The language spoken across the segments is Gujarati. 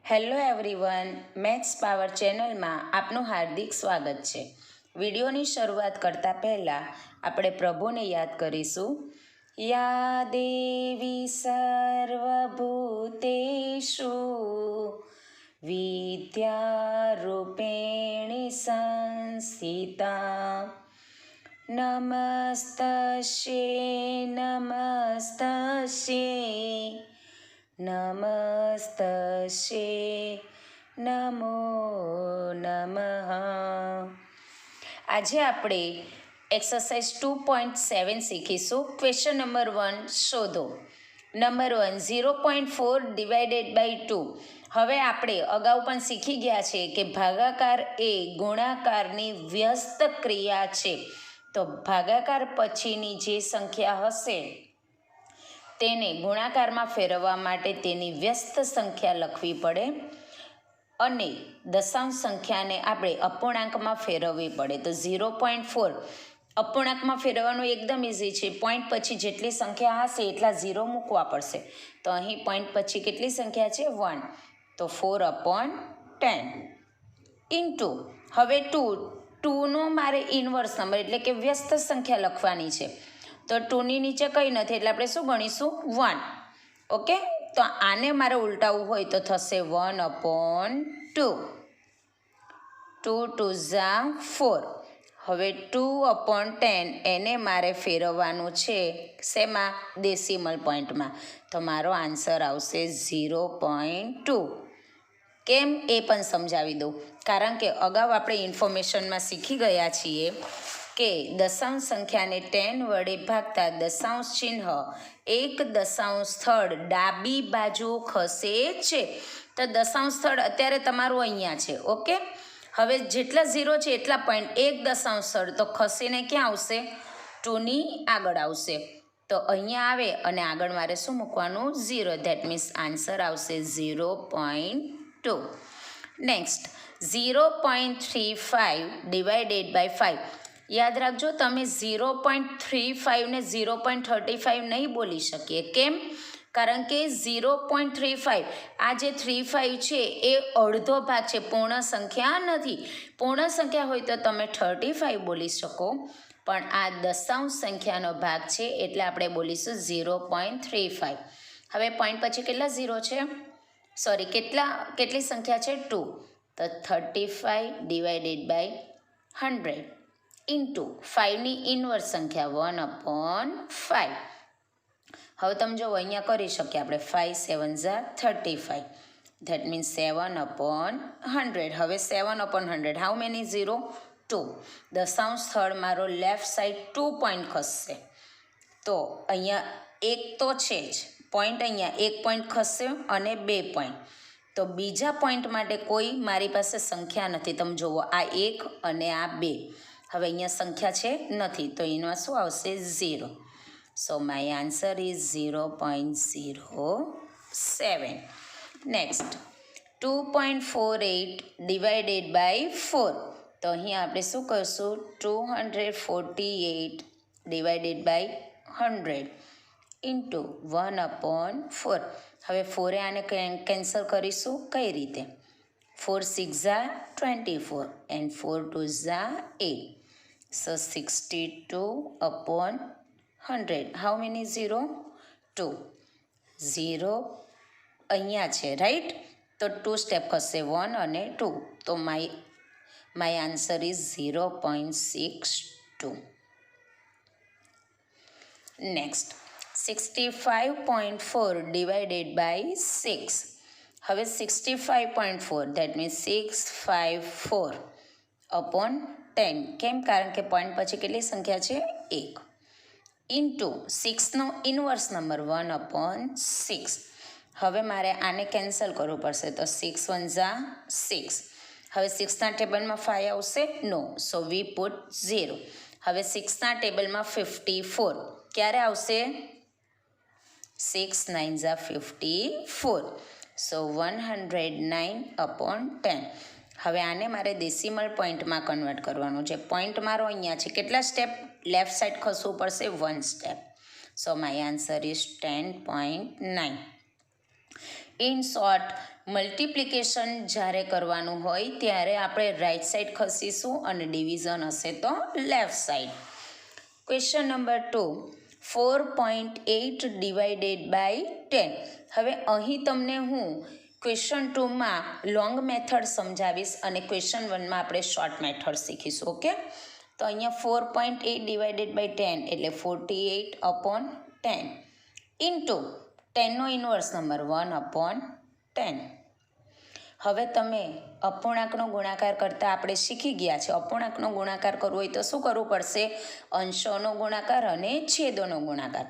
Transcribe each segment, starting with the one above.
હેલો એવરીવન, મેથ્સ પાવર ચેનલમાં આપનું હાર્દિક સ્વાગત છે. વિડીયોની શરૂઆત કરતાં પહેલાં આપણે પ્રભુને યાદ કરીશું. યા દેવી સર્વભૂતેષુ વિદ્યારૂપેણી સંસ્થિતા નમસ્તસ્યે નમસ્તસ્યે નમસ્તસ્યે નમો નમઃ. આજે આપણે એક્સરસાઇઝ 2.7 શીખીશું. ક્વેશ્ચન નંબર 1 શોધો. નંબર 1 0.4 ડિવાઇડેડ બાય 2. હવે આપણે અગાઉ પણ શીખી ગયા છે કે ભાગાકાર એ ગુણાકારની વ્યસ્ત ક્રિયા છે. તો ભાગાકાર પછીની જે સંખ્યા હશે તેને ગુણાકારમાં ફેરવવા માટે તેની વ્યસ્ત સંખ્યા લખવી પડે અને દશાંશ સંખ્યાને આપણે અપૂર્ણાંકમાં ફેરવવી પડે. તો 0.4 અપૂર્ણાંકમાં ફેરવવાનું એકદમ ઇઝી છે. પોઈન્ટ પછી જેટલી સંખ્યા હશે એટલા 0 મૂકવા પડશે. તો અહીં પોઈન્ટ પછી કેટલી સંખ્યા છે? 1. તો 4/10 ઇન્ટુ હવે 2નો મારે ઇન્વર્સ નંબર એટલે કે વ્યસ્ત સંખ્યા લખવાની છે. તો 2ની નીચે કંઈ નથી એટલે આપણે શું ગણીશું? 1. ઓકે, તો આને મારે ઉલટાવવું હોય તો થશે 1/2. 2 2 4. હવે 2/10 એને મારે ફેરવવાનું છે શેમાં? ડેસિમલ પોઈન્ટમાં. તો મારો આન્સર આવશે 0.2. કેમ એ પણ સમજાવી દઉં. કારણ કે અગાઉ આપણે ઇન્ફોર્મેશનમાં શીખી ગયા છીએ કે દશાંશ સંખ્યાને 10 વડે ભાગતા દશાંશ ચિહ્ન એક દશાંશ સ્થળ ડાબી બાજુ ખસે છે. તો દશાંશ સ્થળ અત્યારે તમારું અહીંયા છે. ઓકે, હવે જેટલા 0 છે એટલા પોઈન્ટ એક દશાંશ સ્થળ તો ખસીને ક્યાં આવશે? 2ની આગળ આવશે. તો અહીંયા આવે અને આગળ મારે શું મૂકવાનું? 0. ધેટ મીન્સ આન્સર આવશે 0.2. Next 0.35 divided by 5. યાદ રાખજો, તમે 0.35 ને 0.35 નહીં બોલી શકીએ. કેમ? કારણ કે 0.35 આ જે 35 છે એ અડધો ભાગ છે, પૂર્ણ સંખ્યા નથી. પૂર્ણ સંખ્યા હોય તો તમે 35 બોલી શકો, પણ આ દશાંશ સંખ્યાનો ભાગ છે એટલે આપણે બોલીશું 0.35. હવે પોઈન્ટ પછી કેટલા 0 છે? કેટલી સંખ્યા છે? 2. તો 35 ડિવાઇડેડ બાય 100 ઇન્ટુ 5ની ઇન્વર્સ સંખ્યા 1/5. હવે તમે જો અહીંયા કરી શકીએ આપણે 5 7 35. That means 7/100. હવે 7/100 હાઉ મેની 0? 2. દશાંશ સ્થળ મારો લેફ્ટ સાઈડ 2 પોઈન્ટ ખસશે. તો અહીંયા એક તો છે જ પોઈન્ટ, અહીંયા 1 પોઈન્ટ ખસશે અને 2 પોઈન્ટ. તો બીજા પોઈન્ટ માટે કોઈ મારી પાસે સંખ્યા નથી. તમે જુઓ, આ 1 અને આ 2. હવે અહીંયા સંખ્યા છે નથી, તો એમાં શું આવશે? 0. So my answer is 0.07. Next 2.48 divided by 4. તો અહીંયા આપણે શું કરશું? 248 ડિવાઇડેડ બાય 100 ઇન્ટુ 1/4. હવે 4 આને કેન્સલ કરીશું. કઈ રીતે? 4 6 24 and 4 2 8. So 62/100. How many 0? 2. 0 અહીંયા છે, રાઈટ? તો 2 સ્ટેપ ખસશે, 1 અને 2. તો my answer is 0.62. Next 65.4 divided by 6. હવે 65.4 ધેટ મીન્સ 654/10. કેમ? કારણ કે પોઈન્ટ પછી કેટલી સંખ્યા છે? 1. ઇન્ટુ 6નો ઇન્વર્સ નંબર 1/6. હવે મારે આને કેન્સલ કરવું પડશે. તો 6 1 6. હવે 6ના ટેબલમાં 5 આવશે? નો. સો વી પુટ 0. હવે 6ના ટેબલમાં 54 ક્યારે આવશે? 6 9 54. સો 109/10. હવે આને મારે ડેસિમલ પોઈન્ટમાં કન્વર્ટ કરવાનું છે. પોઈન્ટ મારો અહીંયા છે. કેટલા સ્ટેપ લેફ્ટ સાઈડ ખસવું પડશે? 1 step. So my answer is 10.9. In short, multiplication જ્યારે કરવાનું હોય ત્યારે આપણે રાઈટ સાઈડ ખસીશું અને ડિવિઝન હશે તો left side. Question number 2, 4.8 divided by 10. હવે અહીં તમને હું ક્વેશ્ચન 2માં લોંગ મેથડ સમજાવીશ અને ક્વેશ્ચન 1માં આપણે શોર્ટ મેથડ શીખીશું. ઓકે, તો અહીંયા 4.8 ડિવાઇડેડ બાય 10 એટલે 48/10 ઇન્ટુ 10નો ઇન્વર્સ નંબર 1/10. હવે તમે અપૂર્ણાંકનો ગુણાકાર કરતાં આપણે શીખી ગયા છે. અપૂર્ણાંકનો ગુણાકાર કરવો હોય તો શું કરવું પડશે? અંશોનો ગુણાકાર અને છેદોનો ગુણાકાર.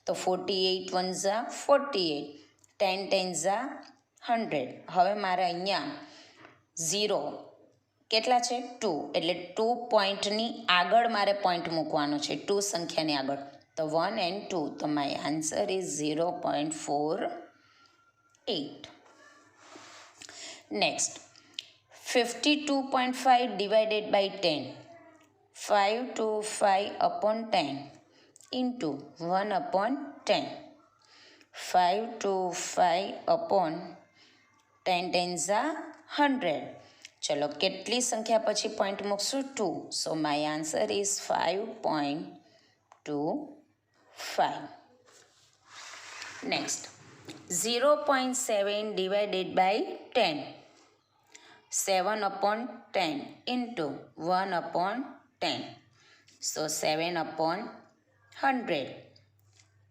તો 48 1 ઝા 48, 10 10 ઝા 100. હવે મારે અહીંયા 0 કેટલા છે? 2, એટલે 2 પોઈન્ટની આગળ મારે પોઈન્ટ મૂકવાનો છે, 2 સંખ્યાની આગળ. તો 1 and 2, તો my answer is 0.48. Next, 52.5 divided by 10. 5 to 5/10 into 1/10. 5 to 5/10, 10 ઝા 100. ચલો, કેટલી સંખ્યા પછી પોઈન્ટ મૂકશું? 2. So my answer is 5.25. Next, 0.7 divided by 10. 7/10 into 1/10. So 7/100.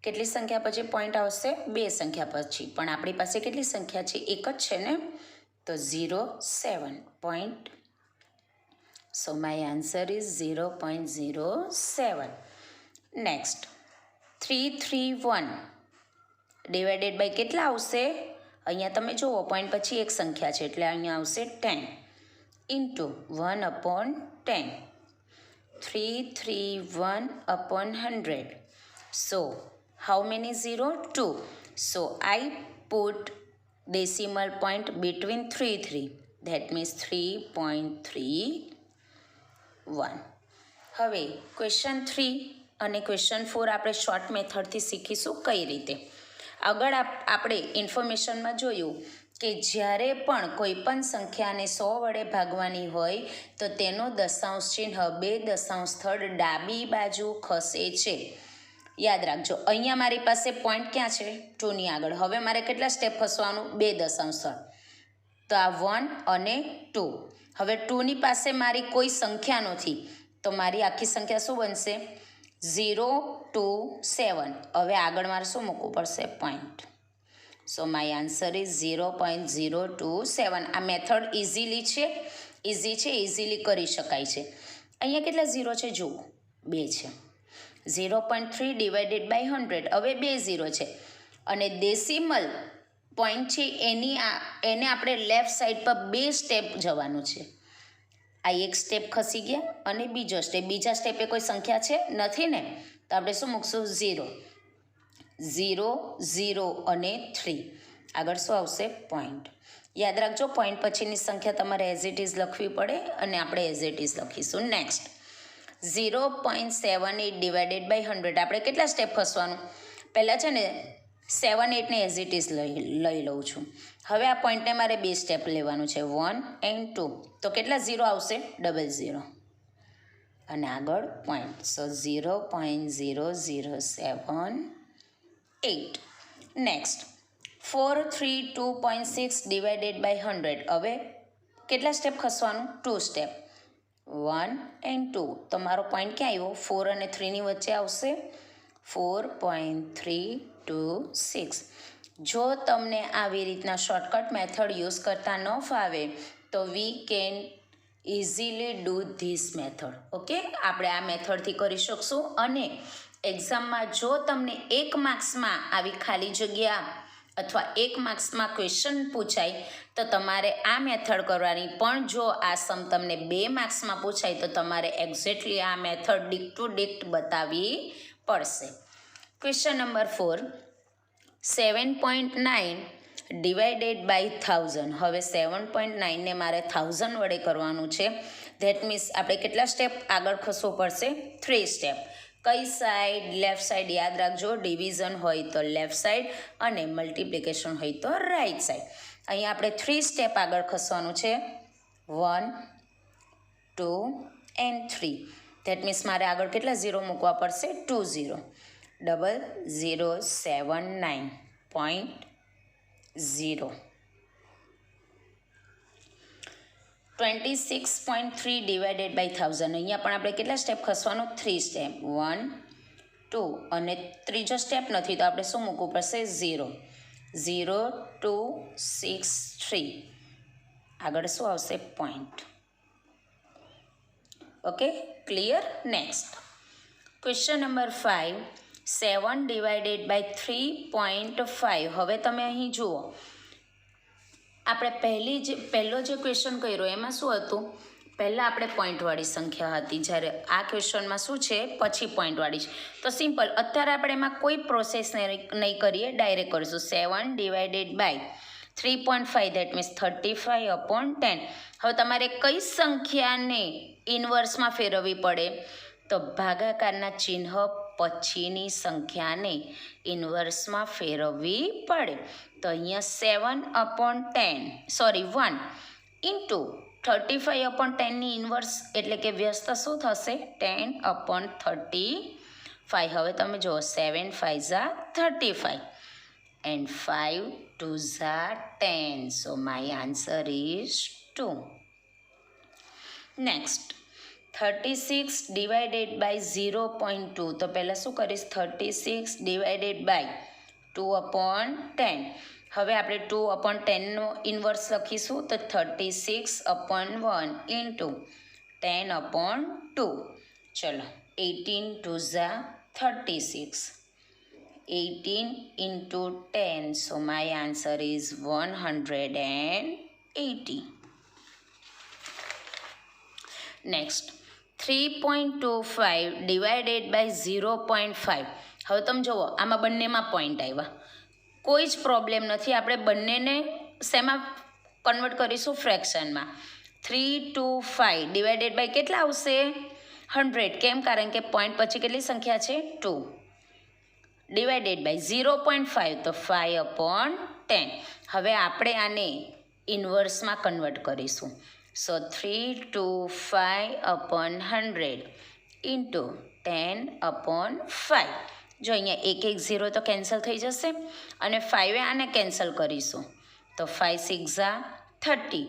કેટલી સંખ્યા પછી પોઈન્ટ આવશે? 2 સંખ્યા પછી. પણ આપણી પાસે કેટલી સંખ્યા છે? એક જ છે ને, તો 0.7. So my answer is 0.07. Next, 331 divided by કેટલા આવશે? અહીંયા તમે જુઓ, પોઈન્ટ પછી એક સંખ્યા છે એટલે અહીંયા આવશે 10 into 1/10. 331/100. So how many 0? 2. So I put decimal point between 3. That means 3.31. હવે ક્વેશ્ચન 3 અને ક્વેશ્ચન 4 આપણે શોર્ટ મેથડથી શીખીશું કઈ રીતે. આગળ આપણે ઇન્ફોર્મેશનમાં જોયું કે જ્યારે પણ કોઈ પણ સંખ્યાને 100 વડે ભાગવાની હોય તો તેનો દશાંશ ચિહ્ન 2 દશાંશ સ્થળ ડાબી બાજુ ખસે છે. યાદ રાખજો, અહીંયા મારી પાસે પોઈન્ટ ક્યાં છે? 2ની આગળ. હવે મારે કેટલા સ્ટેપ ખસવાનું? 2 દશાંશ સ્થળ. તો આ 1 અને 2. હવે 2ની પાસે મારી કોઈ સંખ્યા નથી તો મારી આખી સંખ્યા શું બનશે? 0 2 7. હવે આગળ મારે શું મૂકવું પડશે? Point. So my answer is 0.027. આ મેથડ ઇઝી છે, ઇઝીલી કરી શકાય છે. અહીંયા કેટલા 0 છે? જુઓ, 2 છે. 0.3 ડિવાઇડેડ બાય 100. હવે 2 0 છે અને ડેસિમલ પોઈન્ટ છે એને આપણે લેફ્ટ સાઈડ પર 2 સ્ટેપ જવાનું છે. આ એક સ્ટેપ ખસી ગયા અને બીજો સ્ટેપ. બીજા સ્ટેપે કોઈ સંખ્યા છે? નથી ને, તો આપણે શું મૂકશું? 0 0 0 અને 3. આગળ શું આવશે? પોઈન્ટ. યાદ રાખજો, પોઈન્ટ પછીની સંખ્યા તમારે એઝ ઇટ ઇઝ લખવી પડે અને આપણે એઝ ઇટ ઇઝ લખીશું. Next, 0.78 divided by 100. આપણે કેટલા સ્ટેપ ખસવાનું? પહેલાં છે ને 7 8ને એઝ ઇટ ઇઝ લઈ લઉં છું. હવે આ પોઈન્ટને મારે 2 સ્ટેપ લેવાનું છે, 1 and 2. તો કેટલા 0 આવશે? 00 અને આગળ point. So 0.0078. Next, 432.6 divided by 100. હવે કેટલા સ્ટેપ ખસવાનું? 2 step, 1 and 2. તો મારો પોઈન્ટ ક્યાં આવ્યો? 4 અને 3ની વચ્ચે આવશે, 4.326. જો તમને આવી રીતના શોર્ટકટ મેથડ યુઝ કરતા ન ફાવે તો we can easily do this method. Okay, આપણે આ મેથડથી કરી શકશું. અને એક્ઝામમાં જો તમને 1 માર્ક્સમાં આવી ખાલી જગ્યા અથવા 1 માર્ક્સમાં ક્વેશ્ચન પૂછાય તો તમારે આ મેથડ કરવાની. પણ જો આ સમ તમને 2 માર્ક્સમાં પૂછાય તો તમારે એક્ઝેક્ટલી આ મેથડ ડિક્ટ ટુ ડિક્ટ બતાવવી પડશે. Question number 4, 7.9 divided by 1000. હવે 7.9ને મારે 1000 વડે કરવાનું છે. ધેટ મીન્સ આપણે કેટલા સ્ટેપ આગળ ખસવું પડશે? 3 સ્ટેપ. કઈ સાઈડ? Left side. યાદ રાખજો, ડિવિઝન હોય તો લેફ્ટ સાઈડ અને મલ્ટિપ્લિકેશન હોય તો રાઈટ સાઈડ. અહીંયા આપણે 3 સ્ટેપ આગળ ખસવાનું છે. 1, 2 એન્ડ 3. ધેટ મીન્સ મારે આગળ કેટલા ઝીરો મૂકવા પડશે? 2 ઝીરો. 0079.0. 26.3 divided by 1000. અહીંયા પણ આપણે કેટલા સ્ટેપ ખસવાનું? 3 સ્ટેપ. 1, 2 અને ત્રીજો સ્ટેપ નથી તો આપણે શું મૂકવું પડશે? 0. 0, 2, 6, 3. આગળ શું આવશે? Point. Okay, clear? Next question number 5. 7 divided by 3.5. હવે તમે અહીં જુઓ, આપણે પહેલો જે ક્વેશ્ચન કર્યો એમાં શું હતું? પહેલાં આપણે પોઈન્ટવાળી સંખ્યા હતી, જ્યારે આ ક્વેશ્ચનમાં શું છે? પછી પોઈન્ટવાળી છે. તો સિમ્પલ, અત્યારે આપણે એમાં કોઈ પ્રોસેસ નહીં કરીએ, ડાયરેક્ટ કરીશું. 7 ડિવાઇડેડ બાય 3.5 ધેટ મીન્સ 35/10. હવે તમારે કઈ સંખ્યાને ઇન્વર્સમાં ફેરવવી પડે? તો ભાગાકારના ચિહ્ન પછીની સંખ્યાને ઇન્વર્સમાં ફેરવવી પડે. તો અહીંયા 1 ઇન્ટુ 35/10ની ઇન્વર્સ એટલે કે વ્યસ્ત શું થશે? 10/35. હવે તમે જુઓ, 7 5 35 and 5 2 10. So my answer is 2. Next, 36 divided by 0.2. તો પહેલાં શું કરીશ? 36 divided by 2/10. હવે આપણે 2/10નો ઇન્વર્સ લખીશું તો 36/1 ઇન્ટુ 10/2. ચલો, 18 2 36. 18 into 10. So my answer is 180. Next, 3.25 divided by 0.5. હવે તમે જુઓ, આમાં બંનેમાં પોઈન્ટ આવ્યા, કોઈ જ પ્રોબ્લેમ નથી. આપણે બંનેને શેમાં કન્વર્ટ કરીશું? ફ્રેક્શનમાં. 3 to 5 ડિવાઇડેડ બાય કેટલા આવશે? 100. કેમ? કારણ કે પોઈન્ટ પછી કેટલી સંખ્યા છે? 2. ડિવાઇડેડ બાય 0.5 તો 5/10. હવે આપણે આને ઇન્વર્સમાં કન્વર્ટ કરીશું. સો 3 to 5/100 ઇન્ટુ 10/5. જો અહીંયા 1 1 0 તો કેન્સલ થઈ જશે અને 5 આને કેન્સલ કરીશું તો 5 6 30.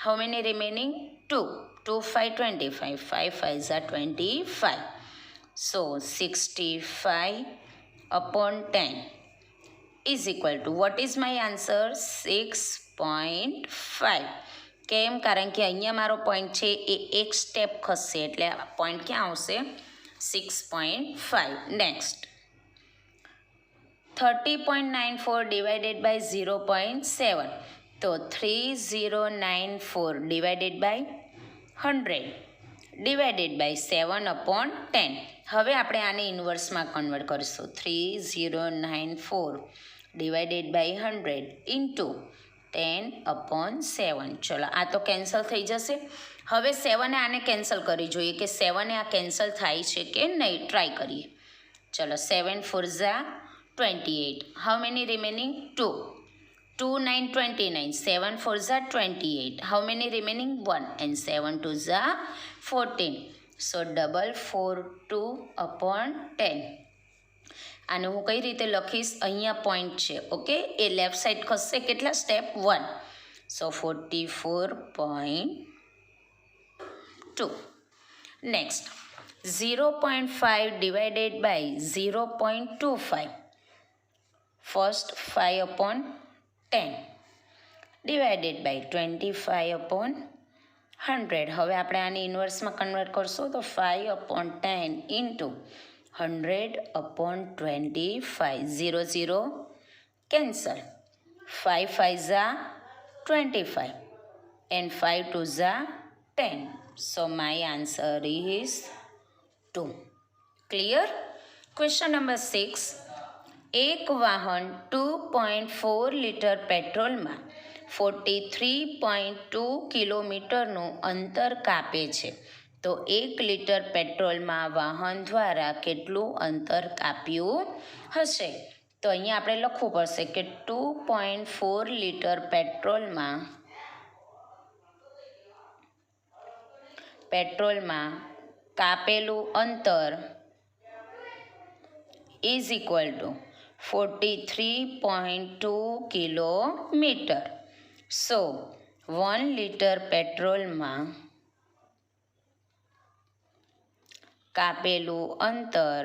How many remaining? 2. 2 5 25. 5 5 25. So 65/10 is equal to, what is my answer? 6.5. કેમ? કારણ કે અહીંયા મારો પોઈન્ટ છે એ એક સ્ટેપ ખસશે એટલે પોઈન્ટ ક્યાં આવશે? 6.5. Next, 30.94 divided by 0.7. તો 3094 ડિવાઇડેડ બાય 100 ડિવાઇડેડ બાય 7/10. હવે આપણે આને ઇન્વર્સમાં કન્વર્ટ કરીશું. 3094 ડિવાઇડેડ બાય 100 ઇન્ટુ 10/7. ચલો, આ તો કેન્સલ થઈ જશે. હવે 7એ આને કેન્સલ કરી જોઈએ કે 7એ આ કેન્સલ થાય છે કે નહીં, ટ્રાય કરીએ. ચલો, 7 4 28. How many remaining? 2. 2 9 29. 7 4 28. How many રિમેનિંગ? 1 and 7 2 14. સો 442/10. આને હું કઈ રીતે લખીશ? અહીંયા પોઈન્ટ છે, ઓકે, એ લેફ્ટ સાઈડ ખસશે. કેટલા step? 1. So 44.2. Next, 0.5 divided by 0.25. First 5/10 divided by 25/100. હવે આપણે આની ઇન્વર્સમાં કન્વર્ટ કરશું તો 5/10 into 100/25. 0 0 cancel. 5 5 25 and 5 2 10. So my answer is 2. Clear? Question number 6. એક વાહન 2.4 લીટર પેટ્રોલમાં 43.2 કિલોમીટરનું અંતર કાપે છે. તો 1 લીટર પેટ્રોલમાં વાહન દ્વારા કેટલું અંતર કાપ્યું હશે? તો અહીંયા આપણે લખવું પડશે કે 2.4 લીટર પેટ્રોલમાં કાપેલું અંતર is equal to 43.2 kilometre. So 1 litre પેટ્રોલમાં કાપેલું અંતર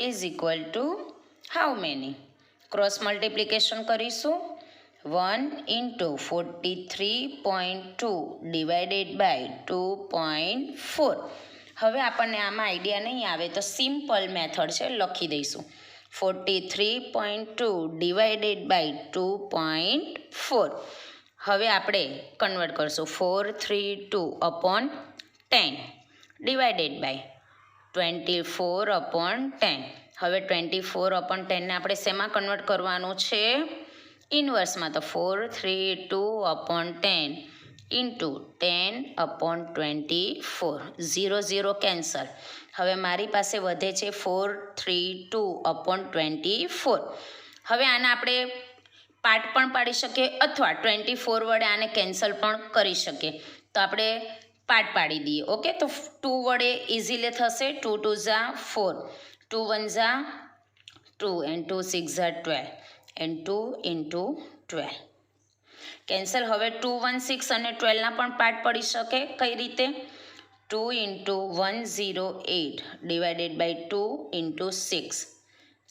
is equal to how many? Cross multiplication કરીશું. 1 ઇન્ટુ 43.2 ડિવાઇડેડ બાય 2.4. હવે આપણને આમાં આઈડિયા નહીં આવે તો સિમ્પલ મેથડ છે, લખી દઈશું. 43.2 ડિવાઇડેડ બાય 2.4. હવે આપણે કન્વર્ટ કરશું. 432 અપોન 10 ડિવાઇડેડ બાય 24 અપોન 10. હવે 24 અપોન 10ને આપણે શેમાં કન્વર્ટ કરવાનું છે? ઇન્વર્સમાં. તો 432 અપોન 10 ઇન્ટુ 10 અપોન 24. 0 0 કેન્સલ. હવે મારી પાસે વધે છે 432 અપોન 24. હવે આને આપણે પાર્ટ પણ પાડી શકીએ અથવા 24 વડે આને કેન્સલ પણ કરી શકીએ. તો આપણે પાર્ટ પાડી દઈએ. ઓકે, તો 2 વડે ઇઝીલી થશે. 2 2 Jha 4, 2 1 Jha 2 and 2 6 Jha 12 and 2 into 12 cancel. હવે 2 1 6 અને 12ના પણ પાર્ટ પડી શકે. કઈ રીતે? 2 into 108 divided by 2 into 6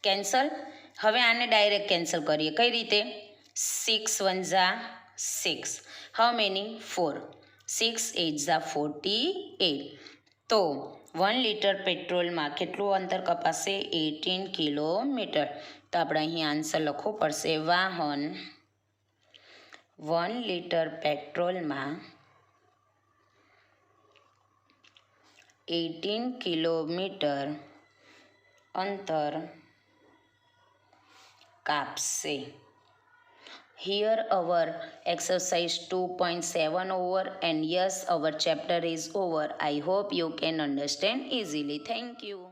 cancel. હવે આને ડાયરેક્ટ કેન્સલ કરીએ. કઈ રીતે? 6 1 ઝા 6. How many? 4. 6 8 ઝા 48. તો 1 લીટર પેટ્રોલમાં કેટલું અંતર કપાશે? 18 કિલોમીટર. તો આપણે અહીં આન્સર લખવું પડશે. વાહન 1 લીટર પેટ્રોલમાં 18 કિલોમીટર અંતર કાપશે. Here our exercise 2.7 over, and yes, our chapter is over. I hope you can understand easily. Thank you.